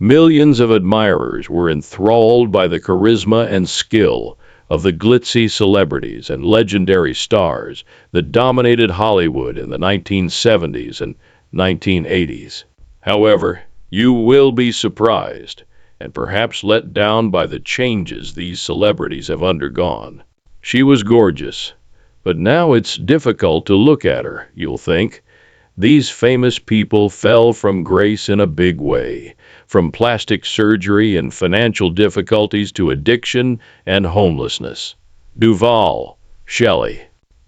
Millions of admirers were enthralled by the charisma and skill of the glitzy celebrities and legendary stars that dominated Hollywood in the 1970s and 1980s. However, you will be surprised and perhaps let down by the changes these celebrities have undergone. She was gorgeous, but now it's difficult to look at her, you'll think. These famous people fell from grace in a big way, from plastic surgery and financial difficulties to addiction and homelessness. Duvall, Shelley.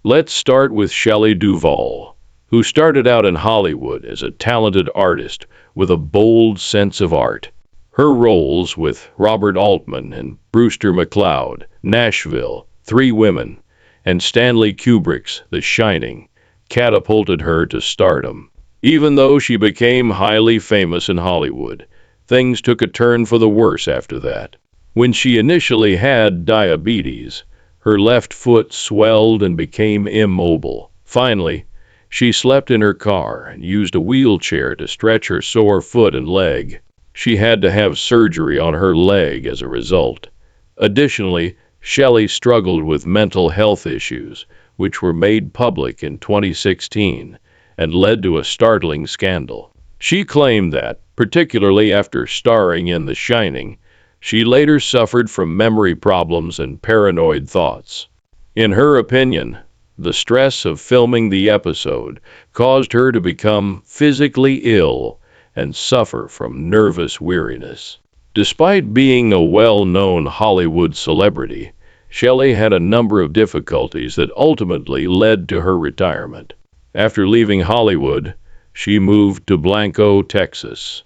Let's start with Shelley Duvall, who started out in Hollywood as a talented artist with a bold sense of art. Her roles with Robert Altman and Brewster McCloud, Nashville, Three Women, and Stanley Kubrick's The Shining catapulted her to stardom. Even though she became highly famous in Hollywood, things took a turn for the worse after that. When she initially had diabetes, her left foot swelled and became immobile. Finally, she slept in her car and used a wheelchair to stretch her sore foot and leg. She had to have surgery on her leg as a result. Additionally, Shelley struggled with mental health issues, which were made public in 2016 and led to a startling scandal. She claimed that, particularly after starring in The Shining, she later suffered from memory problems and paranoid thoughts. In her opinion, the stress of filming the episode caused her to become physically ill and suffer from nervous weariness. Despite being a well-known Hollywood celebrity, Shelley had a number of difficulties that ultimately led to her retirement. After leaving Hollywood, she moved to Blanco, Texas.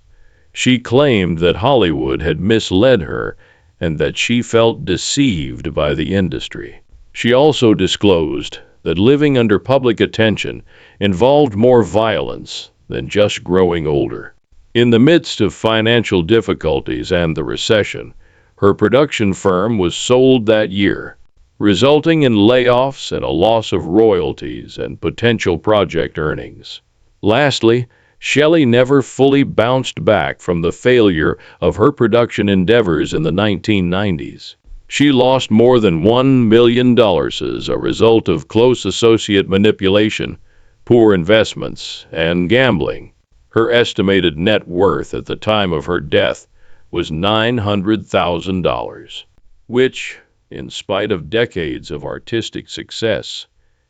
She claimed that Hollywood had misled her and that she felt deceived by the industry. She also disclosed that living under public attention involved more violence than just growing older. In the midst of financial difficulties and the recession, her production firm was sold that year, resulting in layoffs and a loss of royalties and potential project earnings. Lastly, Shelley never fully bounced back from the failure of her production endeavors in the 1990s. She lost more than $1 million as a result of close associate manipulation, poor investments, and gambling. Her estimated net worth at the time of her death was $900,000, which, in spite of decades of artistic success,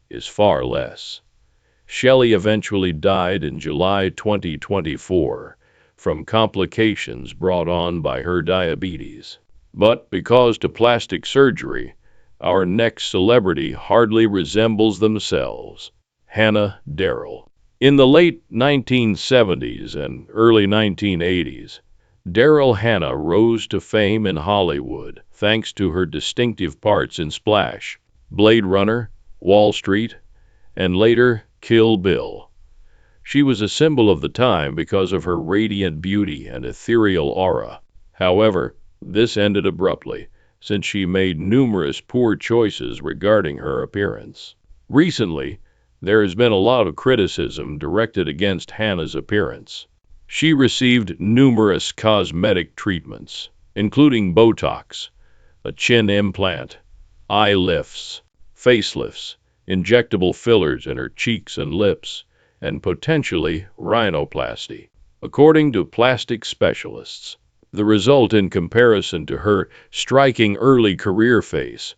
is far less. Shelley eventually died in July 2024 from complications brought on by her diabetes. But because to plastic surgery, our next celebrity hardly resembles themselves. Hannah Darrell. In the late 1970s and early 1980s, Daryl Hannah rose to fame in Hollywood thanks to her distinctive parts in Splash, Blade Runner, Wall Street, and later Kill Bill. She was a symbol of the time because of her radiant beauty and ethereal aura. However, this ended abruptly, since she made numerous poor choices regarding her appearance. Recently, there has been a lot of criticism directed against Hannah's appearance. She received numerous cosmetic treatments, including Botox, a chin implant, eye lifts, facelifts, injectable fillers in her cheeks and lips, and potentially rhinoplasty. According to plastic specialists, the result in comparison to her striking early career face,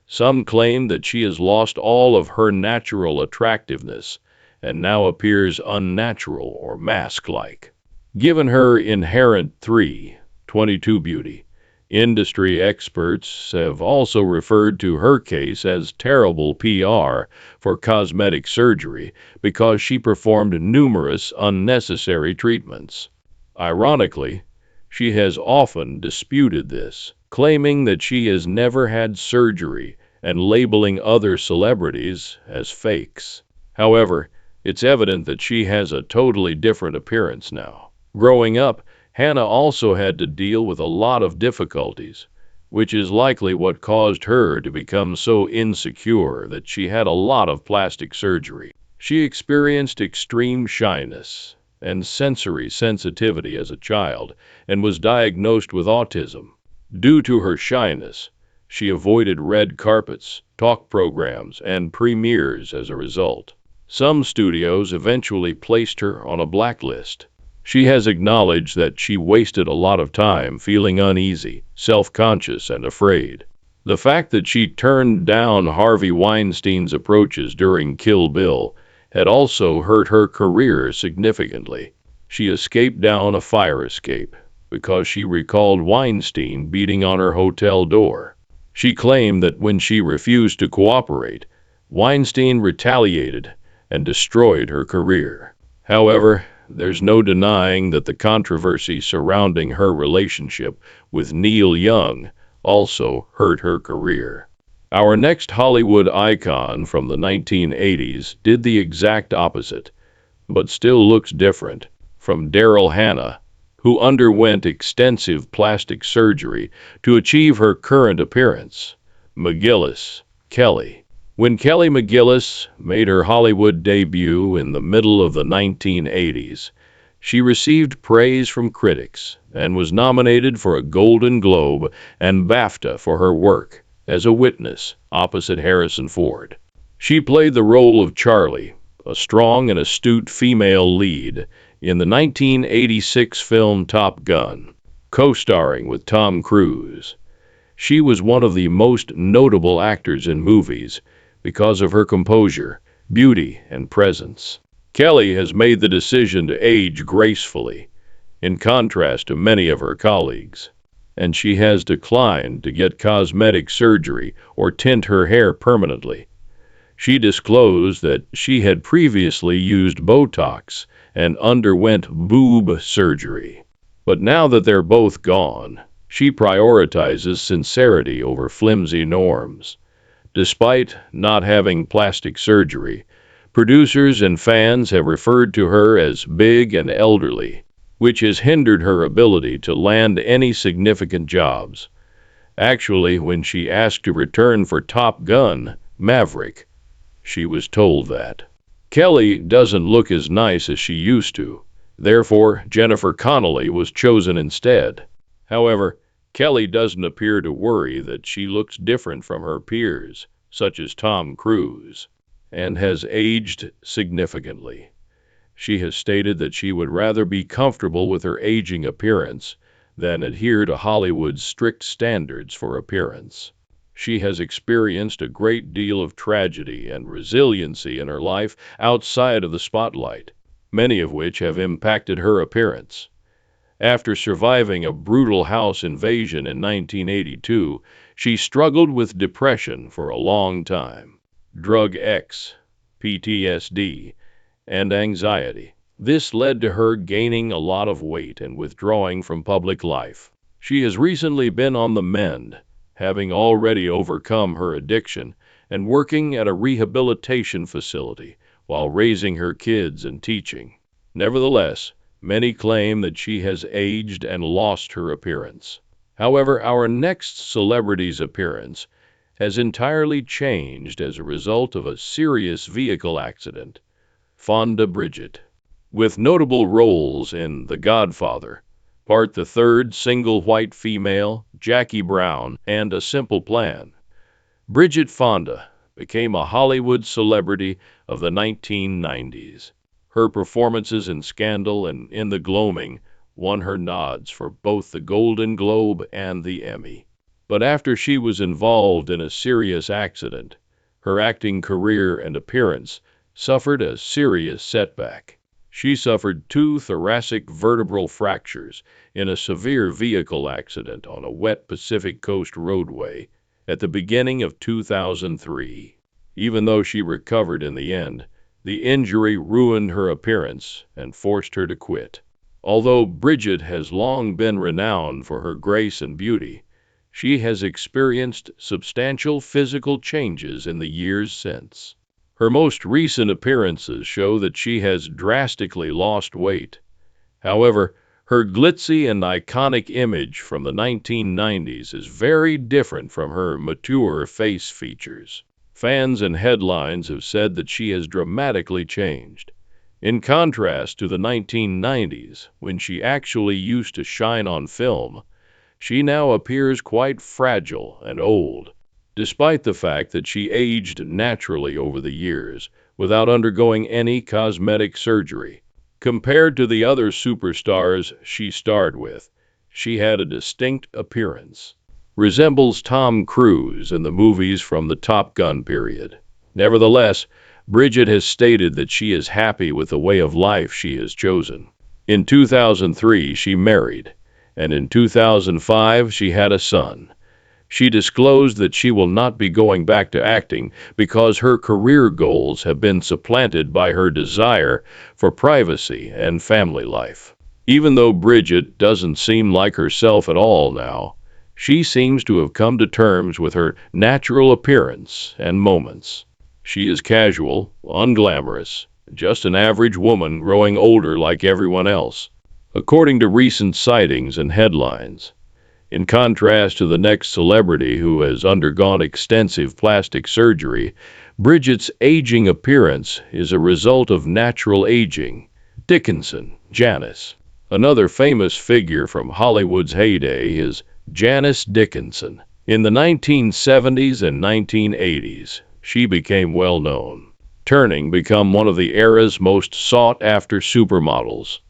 some claim that she has lost all of her natural attractiveness and now appears unnatural or mask-like. Given her inherent 322 beauty, industry experts have also referred to her case as terrible PR for cosmetic surgery because she performed numerous unnecessary treatments. Ironically, she has often disputed this, claiming that she has never had surgery and labeling other celebrities as fakes. However, it's evident that she has a totally different appearance now. Growing up, Hannah also had to deal with a lot of difficulties, which is likely what caused her to become so insecure that she had a lot of plastic surgery. She experienced extreme shyness and sensory sensitivity as a child and was diagnosed with autism. Due to her shyness, she avoided red carpets, talk programs, and premieres as a result. Some studios eventually placed her on a blacklist. She has acknowledged that she wasted a lot of time feeling uneasy, self-conscious, and afraid. The fact that she turned down Harvey Weinstein's approaches during Kill Bill had also hurt her career significantly. She escaped down a fire escape because she recalled Weinstein beating on her hotel door. She claimed that when she refused to cooperate, Weinstein retaliated and destroyed her career. However, there's no denying that the controversy surrounding her relationship with Neil Young also hurt her career. Our next Hollywood icon from the 1980s did the exact opposite, but still looks different, from Daryl Hannah, who underwent extensive plastic surgery to achieve her current appearance. McGillis, Kelly. When Kelly McGillis made her Hollywood debut in the middle of the 1980s, she received praise from critics and was nominated for a Golden Globe and BAFTA for her work as a witness opposite Harrison Ford. She played the role of Charlie, a strong and astute female lead, in the 1986 film Top Gun, co-starring with Tom Cruise. She was one of the most notable actors in movies because of her composure, beauty, and presence. Kelly has made the decision to age gracefully, in contrast to many of her colleagues, and she has declined to get cosmetic surgery or tint her hair permanently. She disclosed that she had previously used Botox and underwent boob surgery. But now that they're both gone, she prioritizes sincerity over flimsy norms. Despite not having plastic surgery, producers and fans have referred to her as big and elderly, which has hindered her ability to land any significant jobs. Actually, when she asked to return for Top Gun: Maverick, she was told that Kelly doesn't look as nice as she used to. Therefore, Jennifer Connelly was chosen instead. However, Kelly doesn't appear to worry that she looks different from her peers, such as Tom Cruise, and has aged significantly. She has stated that she would rather be comfortable with her aging appearance than adhere to Hollywood's strict standards for appearance. She has experienced a great deal of tragedy and resiliency in her life outside of the spotlight, many of which have impacted her appearance. After surviving a brutal house invasion in 1982, she struggled with depression for a long time, drug X, PTSD, and anxiety. This led to her gaining a lot of weight and withdrawing from public life. She has recently been on the mend, having already overcome her addiction and working at a rehabilitation facility while raising her kids and teaching. Nevertheless, many claim that she has aged and lost her appearance. However, our next celebrity's appearance has entirely changed as a result of a serious vehicle accident. Fonda Bridget. With notable roles in The Godfather, Part the Third, Single White Female, Jackie Brown, and A Simple Plan, Bridget Fonda became a Hollywood celebrity of the 1990s. Her performances in Scandal and In the Gloaming won her nods for both the Golden Globe and the Emmy. But after she was involved in a serious accident, her acting career and appearance suffered a serious setback. She suffered 2 thoracic vertebral fractures in a severe vehicle accident on a wet Pacific Coast roadway at the beginning of 2003. Even though she recovered in the end, the injury ruined her appearance and forced her to quit. Although Bridget has long been renowned for her grace and beauty, she has experienced substantial physical changes in the years since. Her most recent appearances show that she has drastically lost weight. However, her glitzy and iconic image from the 1990s is very different from her mature face features. Fans and headlines have said that she has dramatically changed. In contrast to the 1990s, when she actually used to shine on film, she now appears quite fragile and old, despite the fact that she aged naturally over the years without undergoing any cosmetic surgery. Compared to the other superstars she starred with, she had a distinct appearance. Resembles Tom Cruise in the movies from the Top Gun period. Nevertheless, Bridget has stated that she is happy with the way of life she has chosen. In 2003, she married, and in 2005, she had a son. She disclosed that she will not be going back to acting because her career goals have been supplanted by her desire for privacy and family life. Even though Bridget doesn't seem like herself at all now, she seems to have come to terms with her natural appearance and moments. She is casual, unglamorous, just an average woman growing older like everyone else, according to recent sightings and headlines. In contrast to the next celebrity who has undergone extensive plastic surgery, Bridget's aging appearance is a result of natural aging. Dickinson, Janice. Another famous figure from Hollywood's heyday is Janice Dickinson. In the 1970s and 1980s, she became well known, turning become one of the era's most sought-after supermodels.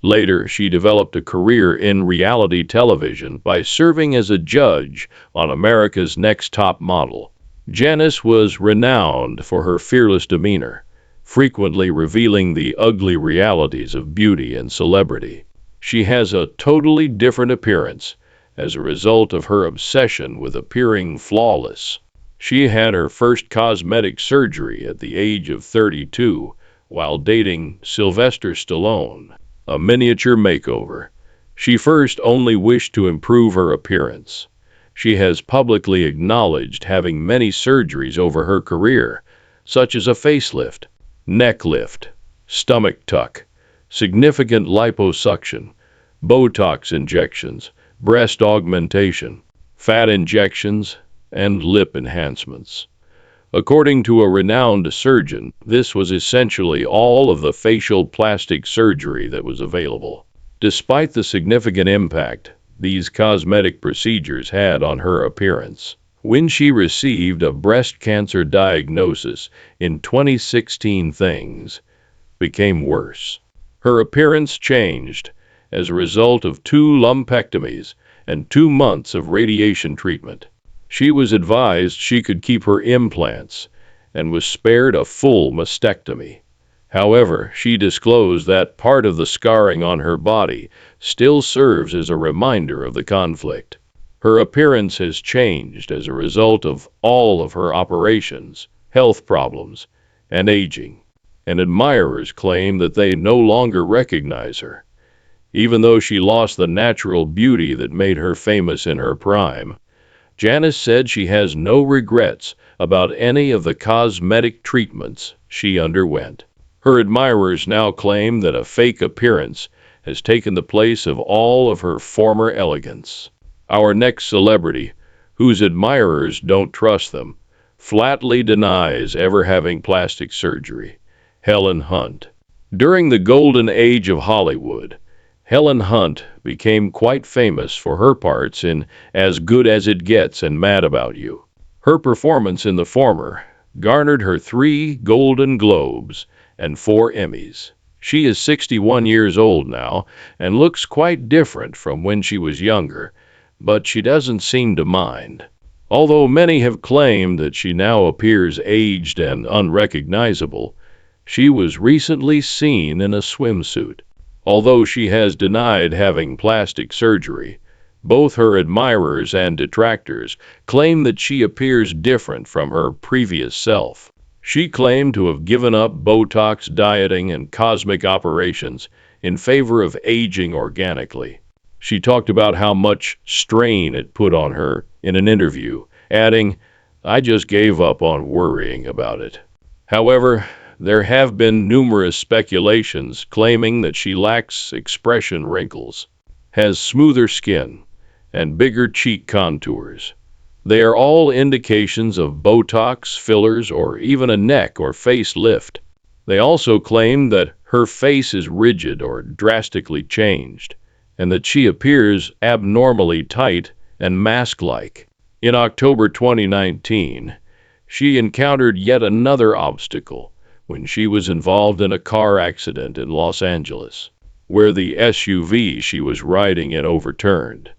Later, she developed a career in reality television by serving as a judge on America's Next Top Model. Janice was renowned for her fearless demeanor, frequently revealing the ugly realities of beauty and celebrity. She has a totally different appearance as a result of her obsession with appearing flawless. She had her first cosmetic surgery at the age of 32 while dating Sylvester Stallone. A miniature makeover. She first only wished to improve her appearance. She has publicly acknowledged having many surgeries over her career, such as a facelift, neck lift, stomach tuck, significant liposuction, Botox injections, breast augmentation, fat injections, and lip enhancements. According to a renowned surgeon, this was essentially all of the facial plastic surgery that was available. Despite the significant impact these cosmetic procedures had on her appearance, when she received a breast cancer diagnosis in 2016, things became worse. Her appearance changed as a result of 2 lumpectomies and 2 months of radiation treatment. She was advised she could keep her implants and was spared a full mastectomy. However, she disclosed that part of the scarring on her body still serves as a reminder of the conflict. Her appearance has changed as a result of all of her operations, health problems, and aging, and admirers claim that they no longer recognize her. Even though she lost the natural beauty that made her famous in her prime, Janice said she has no regrets about any of the cosmetic treatments she underwent. Her admirers now claim that a fake appearance has taken the place of all of her former elegance. Our next celebrity, whose admirers don't trust them, flatly denies ever having plastic surgery. Helen Hunt. During the golden age of Hollywood, Helen Hunt became quite famous for her parts in As Good as It Gets and Mad About You. Her performance in the former garnered her 3 Golden Globes and 4 Emmys. She is 61 years old now and looks quite different from when she was younger, but she doesn't seem to mind. Although many have claimed that she now appears aged and unrecognizable, she was recently seen in a swimsuit. Although she has denied having plastic surgery, both her admirers and detractors claim that she appears different from her previous self. She claimed to have given up Botox dieting and cosmetic operations in favor of aging organically. She talked about how much strain it put on her in an interview, adding, "I just gave up on worrying about it." However, there have been numerous speculations claiming that she lacks expression wrinkles, has smoother skin, and bigger cheek contours. They are all indications of Botox, fillers, or even a neck or face lift. They also claim that her face is rigid or drastically changed, and that she appears abnormally tight and mask-like. In October 2019, she encountered yet another obstacle when she was involved in a car accident in Los Angeles, where the SUV she was riding in overturned.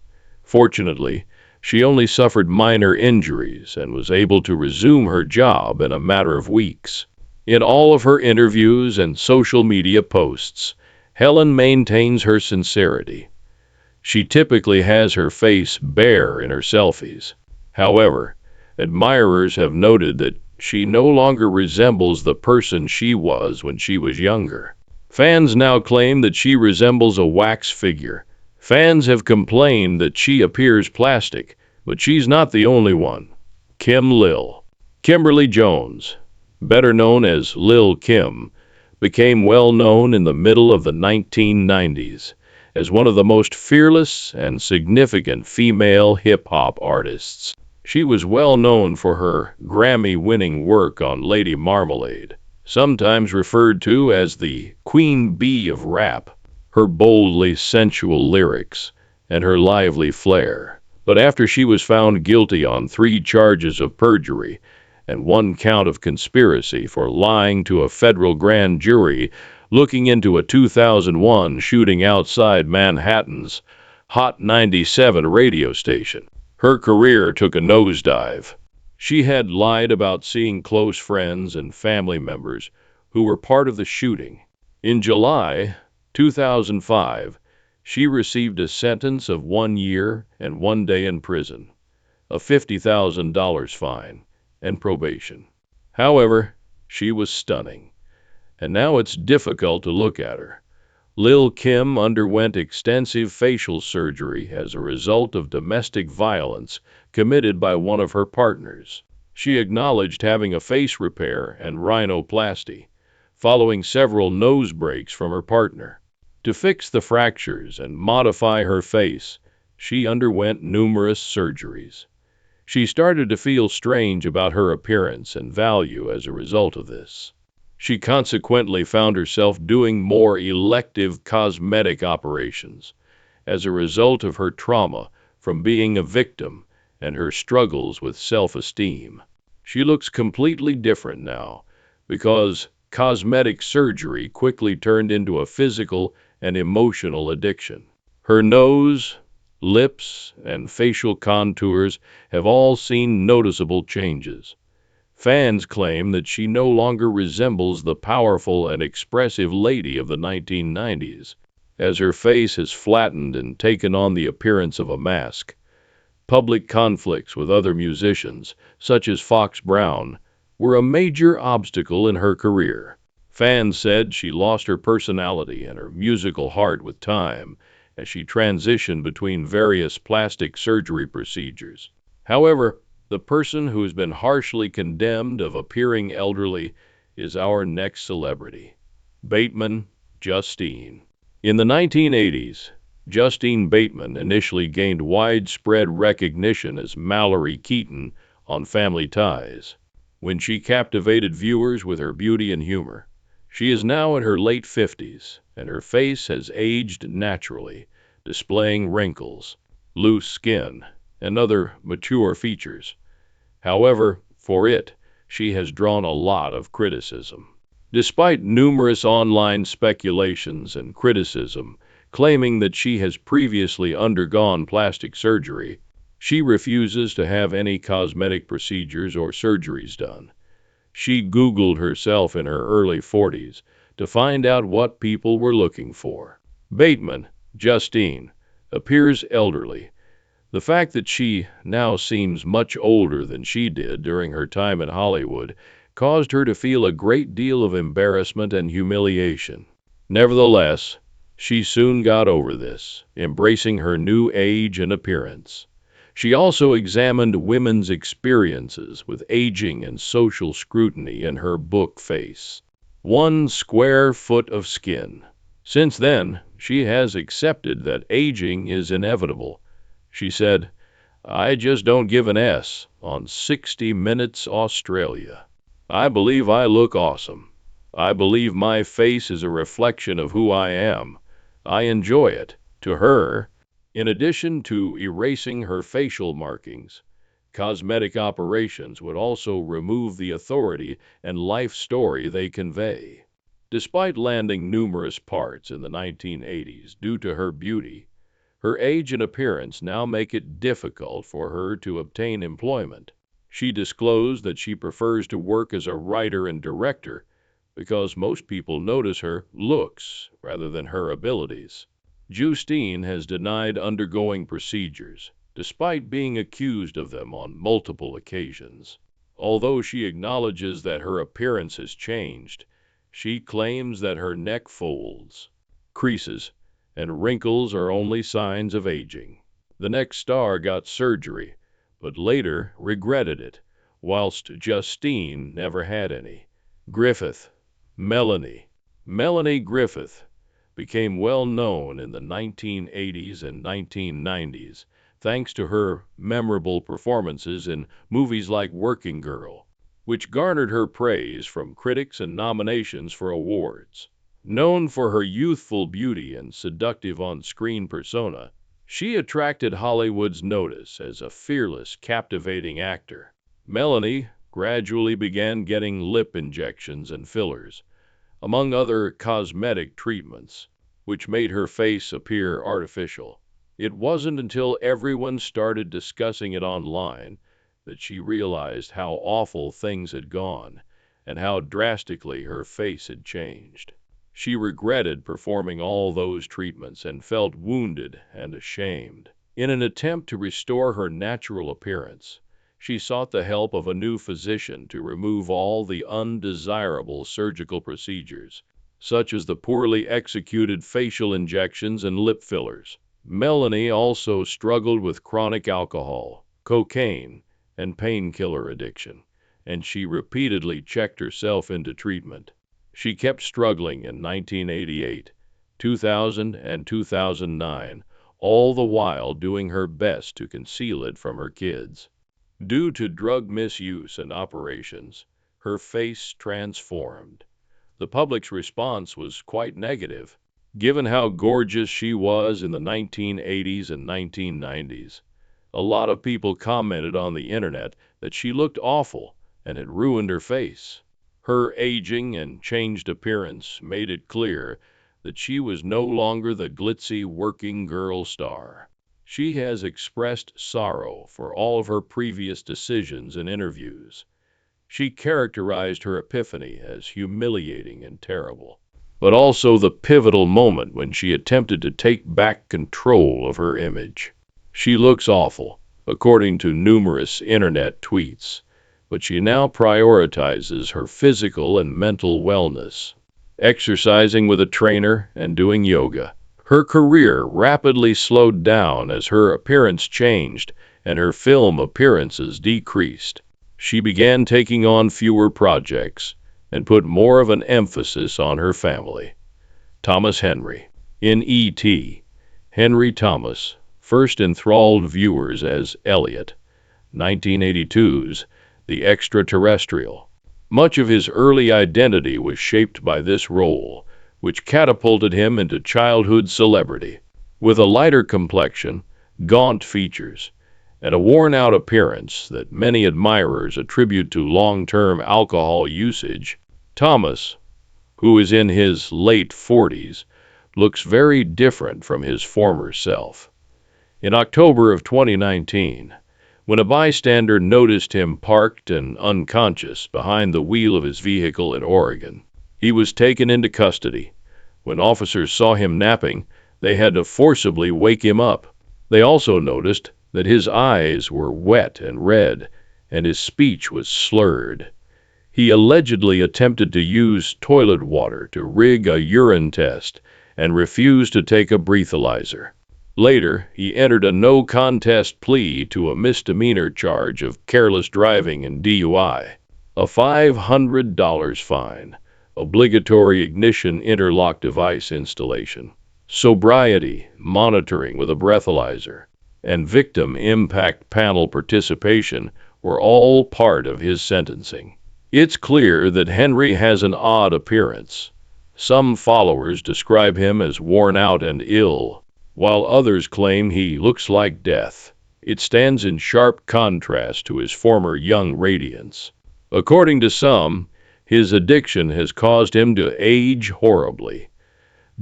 Fortunately, she only suffered minor injuries and was able to resume her job in a matter of weeks. In all of her interviews and social media posts, Helen maintains her sincerity. She typically has her face bare in her selfies. However, admirers have noted that she no longer resembles the person she was when she was younger. Fans now claim that she resembles a wax figure. Fans have complained that she appears plastic, but she's not the only one. Kimberly Jones, better known as Lil' Kim, became well known in the middle of the 1990s as one of the most fearless and significant female hip-hop artists. She was well known for her Grammy-winning work on Lady Marmalade, sometimes referred to as the Queen Bee of rap, her boldly sensual lyrics, and her lively flair. But after she was found guilty on 3 charges of perjury and 1 count of conspiracy for lying to a federal grand jury looking into a 2001 shooting outside Manhattan's Hot 97 radio station, her career took a nosedive. She had lied about seeing close friends and family members who were part of the shooting. In July 2005, she received a sentence of 1 year and 1 day in prison, a $50,000 fine, and probation. However, she was stunning, and now it's difficult to look at her. Lil' Kim underwent extensive facial surgery as a result of domestic violence committed by one of her partners. She acknowledged having a face repair and rhinoplasty, following several nose breaks from her partner. To fix the fractures and modify her face, she underwent numerous surgeries. She started to feel strange about her appearance and value as a result of this. She consequently found herself doing more elective cosmetic operations as a result of her trauma from being a victim and her struggles with self-esteem. She looks completely different now because cosmetic surgery quickly turned into a physical and emotional addiction. Her nose, lips, and facial contours have all seen noticeable changes. Fans claim that she no longer resembles the powerful and expressive lady of the 1990s, as her face has flattened and taken on the appearance of a mask. Public conflicts with other musicians, such as Fox Brown, were a major obstacle in her career. Fans said she lost her personality and her musical heart with time as she transitioned between various plastic surgery procedures. However, the person who has been harshly condemned of appearing elderly is our next celebrity, Bateman Justine. In the 1980s, Justine Bateman initially gained widespread recognition as Mallory Keaton on Family Ties, when she captivated viewers with her beauty and humor. She is now in her late 50s, and her face has aged naturally, displaying wrinkles, loose skin, and other mature features. However, for it, she has drawn a lot of criticism. Despite numerous online speculations and criticism claiming that she has previously undergone plastic surgery, she refuses to have any cosmetic procedures or surgeries done. She Googled herself in her early 40s to find out what people were looking for. Bateman Justine appears elderly. The fact that she now seems much older than she did during her time in Hollywood caused her to feel a great deal of embarrassment and humiliation. Nevertheless, she soon got over this, embracing her new age and appearance. She also examined women's experiences with aging and social scrutiny in her book Face, 1 Square Foot of Skin. Since then, she has accepted that aging is inevitable. She said, "I just don't give an S" on 60 Minutes Australia. "I believe I look awesome. I believe my face is a reflection of who I am. I enjoy it." To her, in addition to erasing her facial markings, cosmetic operations would also remove the authority and life story they convey. Despite landing numerous parts in the 1980s due to her beauty, her age and appearance now make it difficult for her to obtain employment. She disclosed that she prefers to work as a writer and director because most people notice her looks rather than her abilities. Justine has denied undergoing procedures, despite being accused of them on multiple occasions. Although she acknowledges that her appearance has changed, she claims that her neck folds, creases, and wrinkles are only signs of aging. The next star got surgery, but later regretted it, whilst Justine never had any. Griffith. Melanie. Melanie Griffith became well known in the 1980s and 1990s thanks to her memorable performances in movies like Working Girl, which garnered her praise from critics and nominations for awards. Known for her youthful beauty and seductive on-screen persona, she attracted Hollywood's notice as a fearless, captivating actor. Melanie gradually began getting lip injections and fillers, among other cosmetic treatments, which made her face appear artificial. It wasn't until everyone started discussing it online that she realized how awful things had gone and how drastically her face had changed. She regretted performing all those treatments and felt wounded and ashamed. In an attempt to restore her natural appearance, she sought the help of a new physician to remove all the undesirable surgical procedures, such as the poorly executed facial injections and lip fillers. Melanie also struggled with chronic alcohol, cocaine, and painkiller addiction, and she repeatedly checked herself into treatment. She kept struggling in 1988, 2000, and 2009, all the while doing her best to conceal it from her kids. Due to drug misuse and operations, her face transformed. The public's response was quite negative. Given how gorgeous she was in the 1980s and 1990s, a lot of people commented on the internet that she looked awful and had ruined her face. Her aging and changed appearance made it clear that she was no longer the glitzy working girl star. She has expressed sorrow for all of her previous decisions in interviews. She characterized her epiphany as humiliating and terrible, but also the pivotal moment when she attempted to take back control of her image. She looks awful, according to numerous internet tweets, but she now prioritizes her physical and mental wellness, exercising with a trainer and doing yoga. Her career rapidly slowed down as her appearance changed and her film appearances decreased. She began taking on fewer projects and put more of an emphasis on her family. Thomas Henry. In E.T., Henry Thomas first enthralled viewers as Elliot, 1982's The Extraterrestrial. Much of his early identity was shaped by this role, which catapulted him into childhood celebrity. With a lighter complexion, gaunt features, and a worn-out appearance that many admirers attribute to long-term alcohol usage, Thomas, who is in his late 40s, looks very different from his former self. In October of 2019, when a bystander noticed him parked and unconscious behind the wheel of his vehicle in Oregon, he was taken into custody. When officers saw him napping, they had to forcibly wake him up. They also noticed that his eyes were wet and red, and his speech was slurred. He allegedly attempted to use toilet water to rig a urine test and refused to take a breathalyzer. Later, he entered a no-contest plea to a misdemeanor charge of careless driving and DUI. A $500 fine, obligatory ignition interlock device installation, sobriety monitoring with a breathalyzer, and victim impact panel participation were all part of his sentencing. It's clear that Henry has an odd appearance. Some followers describe him as worn out and ill, while others claim he looks like death. It stands in sharp contrast to his former young radiance. According to some, his addiction has caused him to age horribly.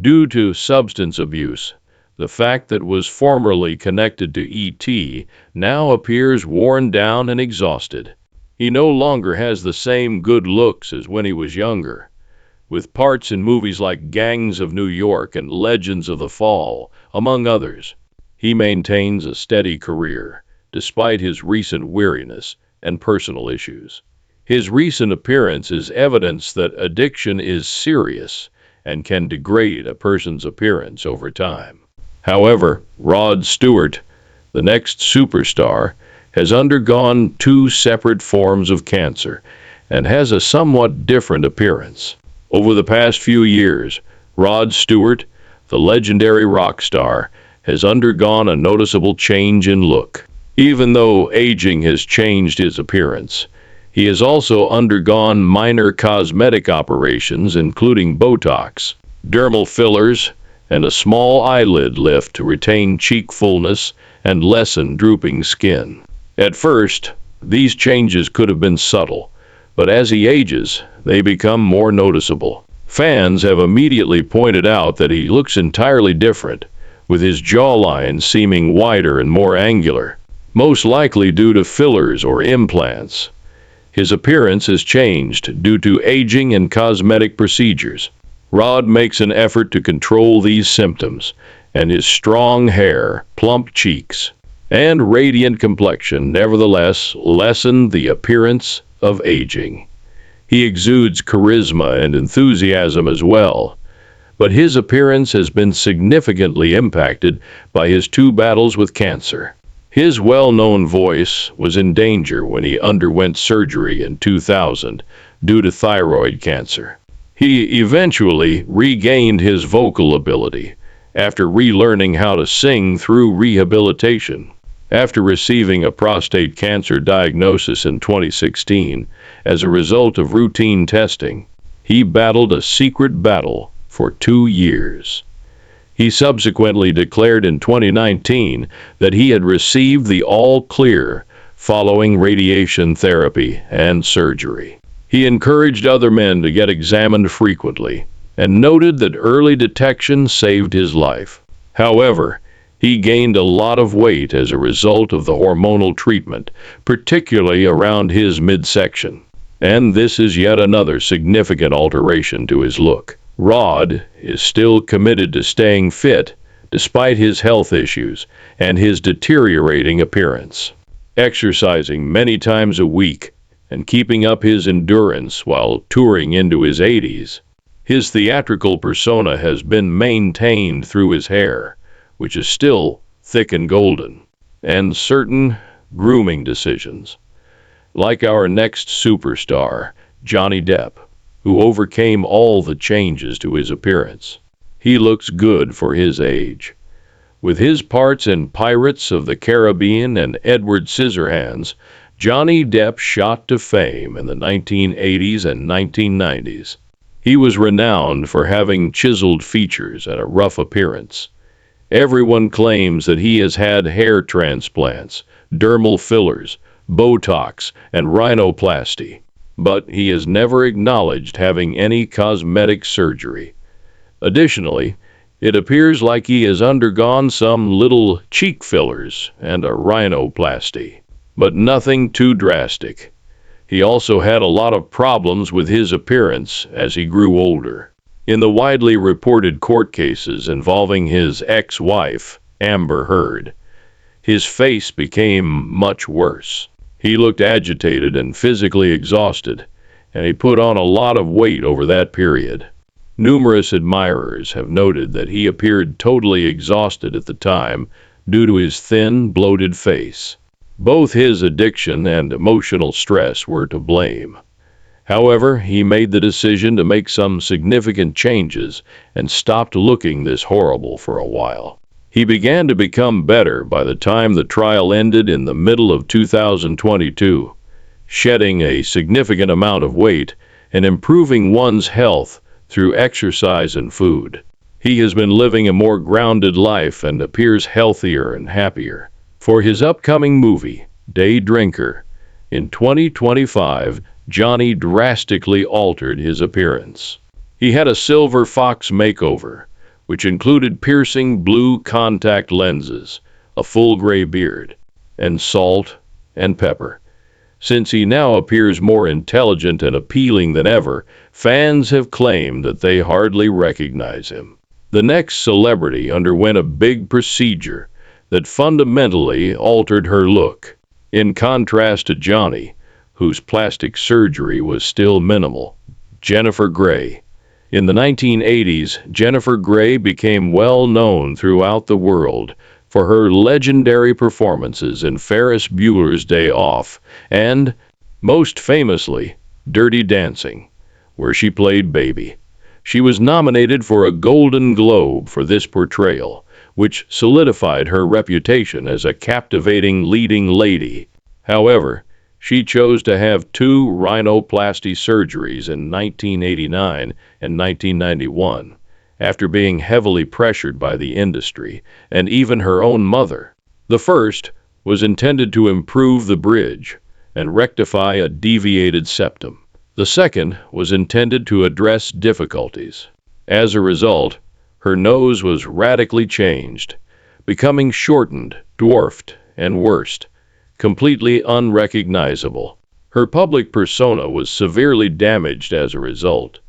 Due to substance abuse, the fact that was formerly connected to E.T. now appears worn down and exhausted. He no longer has the same good looks as when he was younger. With parts in movies like Gangs of New York and Legends of the Fall, among others, he maintains a steady career, despite his recent weariness and personal issues. His recent appearance is evidence that addiction is serious and can degrade a person's appearance over time. However, Rod Stewart, the next superstar, has undergone two separate forms of cancer and has a somewhat different appearance. Over the past few years, Rod Stewart, the legendary rock star, has undergone a noticeable change in look. Even though aging has changed his appearance, he has also undergone minor cosmetic operations including Botox, dermal fillers, and a small eyelid lift to retain cheek fullness and lessen drooping skin. At first, these changes could have been subtle, but as he ages, they become more noticeable. Fans have immediately pointed out that he looks entirely different, with his jawline seeming wider and more angular, most likely due to fillers or implants. His appearance has changed due to aging and cosmetic procedures. Rod makes an effort to control these symptoms, and his strong hair, plump cheeks, and radiant complexion nevertheless lessen the appearance of aging. He exudes charisma and enthusiasm as well, but his appearance has been significantly impacted by his two battles with cancer. His well-known voice was in danger when he underwent surgery in 2000 due to thyroid cancer. He eventually regained his vocal ability after relearning how to sing through rehabilitation. After receiving a prostate cancer diagnosis in 2016 as a result of routine testing, he battled a secret battle for 2 years. He subsequently declared in 2019 that he had received the all clear following radiation therapy and surgery. He encouraged other men to get examined frequently and noted that early detection saved his life. However, he gained a lot of weight as a result of the hormonal treatment, particularly around his midsection. And this is yet another significant alteration to his look. Rod is still committed to staying fit despite his health issues and his deteriorating appearance, exercising many times a week and keeping up his endurance while touring into his 80s. His theatrical persona has been maintained through his hair, which is still thick and golden, and certain grooming decisions, like our next superstar, Johnny Depp, who overcame all the changes to his appearance. He looks good for his age. With his parts in Pirates of the Caribbean and Edward Scissorhands, Johnny Depp shot to fame in the 1980s and 1990s. He was renowned for having chiseled features and a rough appearance. Everyone claims that he has had hair transplants, dermal fillers, Botox, and rhinoplasty, but he has never acknowledged having any cosmetic surgery. Additionally, it appears like he has undergone some little cheek fillers and a rhinoplasty, but nothing too drastic. He also had a lot of problems with his appearance as he grew older. In the widely reported court cases involving his ex-wife, Amber Heard, his face became much worse. He looked agitated and physically exhausted, and he put on a lot of weight over that period. Numerous admirers have noted that he appeared totally exhausted at the time due to his thin, bloated face. Both his addiction and emotional stress were to blame. However, he made the decision to make some significant changes and stopped looking this horrible for a while. He began to become better by the time the trial ended in the middle of 2022. shedding a significant amount of weight, and improving one's health through exercise and food. He has been living a more grounded life and appears healthier and happier. For his upcoming movie, Day Drinker, in 2025, Johnny drastically altered his appearance. He had a silver fox makeover, which included piercing blue contact lenses, a full gray beard, and salt and pepper. Since he now appears more intelligent and appealing than ever, fans have claimed that they hardly recognize him. The next celebrity underwent a big procedure that fundamentally altered her look. In contrast to Johnny, whose plastic surgery was still minimal, Jennifer Grey. In the 1980s, Jennifer Grey became well known throughout the world for her legendary performances in Ferris Bueller's Day Off and, most famously, Dirty Dancing, where she played Baby. She was nominated for a Golden Globe for this portrayal, which solidified her reputation as a captivating leading lady. However, she chose to have two rhinoplasty surgeries in 1989 and 1991, after being heavily pressured by the industry and even her own mother. The first was intended to improve the bridge and rectify a deviated septum. The second was intended to address difficulties. As a result, her nose was radically changed, becoming shortened, dwarfed, and worse, completely unrecognizable. Her public persona was severely damaged as a result.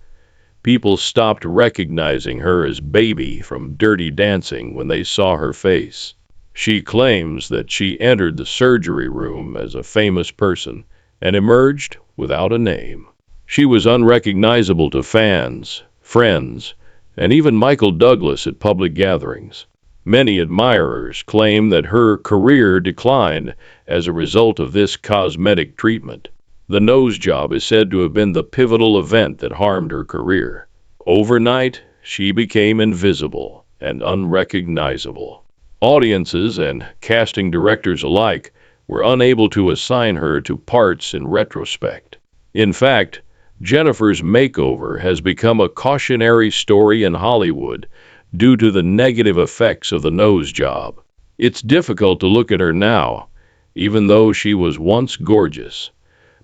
People stopped recognizing her as Baby from Dirty Dancing when they saw her face. She claims that she entered the surgery room as a famous person and emerged without a name. She was unrecognizable to fans, friends, and even Michael Douglas at public gatherings. Many admirers claim that her career declined as a result of this cosmetic treatment. The nose job is said to have been the pivotal event that harmed her career. Overnight, she became invisible and unrecognizable. Audiences and casting directors alike were unable to assign her to parts in retrospect. In fact, Jennifer's makeover has become a cautionary story in Hollywood due to the negative effects of the nose job. It's difficult to look at her now, even though she was once gorgeous.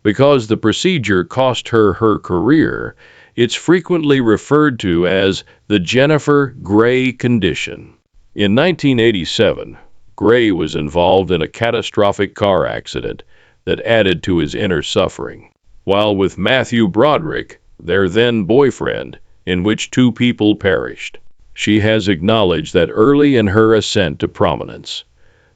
Because the procedure cost her her career, it's frequently referred to as the Jennifer Grey condition. In 1987, Grey was involved in a catastrophic car accident that added to his inner suffering. While with Matthew Broderick, their then boyfriend, in which two people perished. She has acknowledged that early in her ascent to prominence,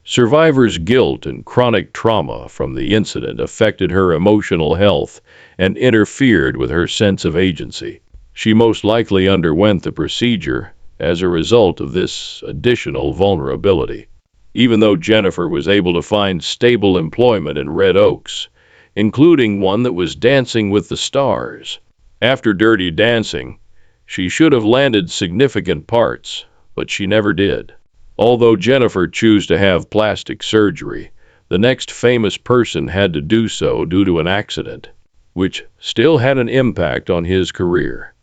survivors' guilt and chronic trauma from the incident affected her emotional health and interfered with her sense of agency. She most likely underwent the procedure as a result of this additional vulnerability. Even though Jennifer was able to find stable employment in Red Oaks, including one that was Dancing with the Stars. After Dirty Dancing, she should have landed significant parts, but she never did. Although Jennifer chose to have plastic surgery, the next famous person had to do so due to an accident, which still had an impact on his career.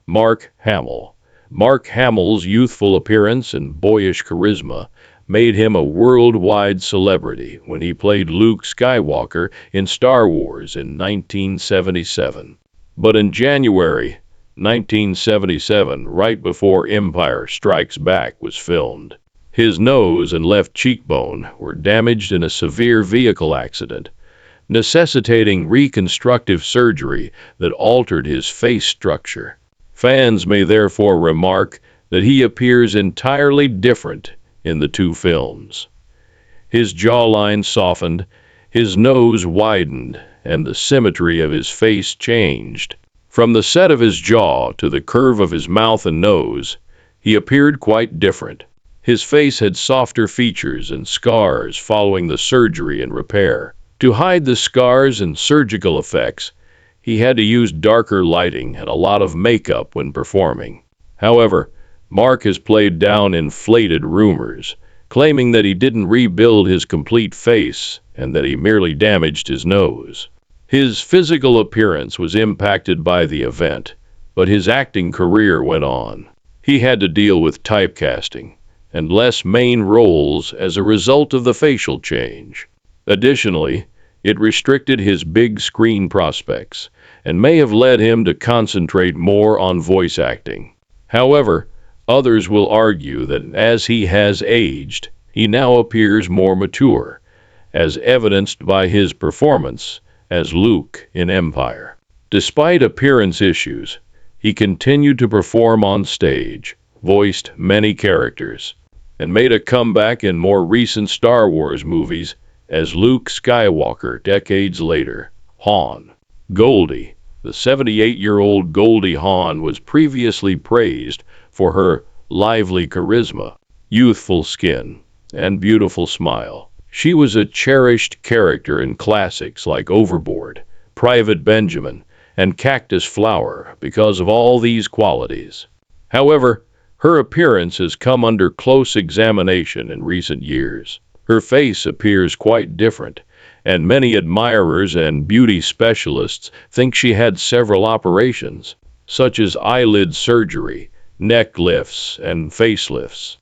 Mark Hamill. Mark Hamill's youthful appearance and boyish charisma made him a worldwide celebrity when he played Luke Skywalker in Star Wars in 1977. But in January 1977, right before Empire Strikes Back was filmed, his nose and left cheekbone were damaged in a severe vehicle accident, necessitating reconstructive surgery that altered his face structure. Fans may therefore remark that he appears entirely different in the two films. His jawline softened, his nose widened, and the symmetry of his face changed. From the set of his jaw to the curve of his mouth and nose, he appeared quite different. His face had softer features and scars following the surgery and repair. To hide the scars and surgical effects, he had to use darker lighting and a lot of makeup when performing. However, Mark has played down inflated rumors, claiming that he didn't rebuild his complete face and that he merely damaged his nose. His physical appearance was impacted by the event, but his acting career went on. He had to deal with typecasting and less main roles as a result of the facial change. Additionally, it restricted his big screen prospects and may have led him to concentrate more on voice acting. However, others will argue that as he has aged, he now appears more mature, as evidenced by his performance as Luke in Empire. Despite appearance issues, he continued to perform on stage, voiced many characters, and made a comeback in more recent Star Wars movies as Luke Skywalker decades later. Han. Goldie. The 78-year-old Goldie Hawn was previously praised for her lively charisma, youthful skin, and beautiful smile. She was a cherished character in classics like Overboard, Private Benjamin, and Cactus Flower because of all these qualities. However, her appearance has come under close examination in recent years. Her face appears quite different, and many admirers and beauty specialists think she had several operations, such as eyelid surgery, neck lifts, and facelifts.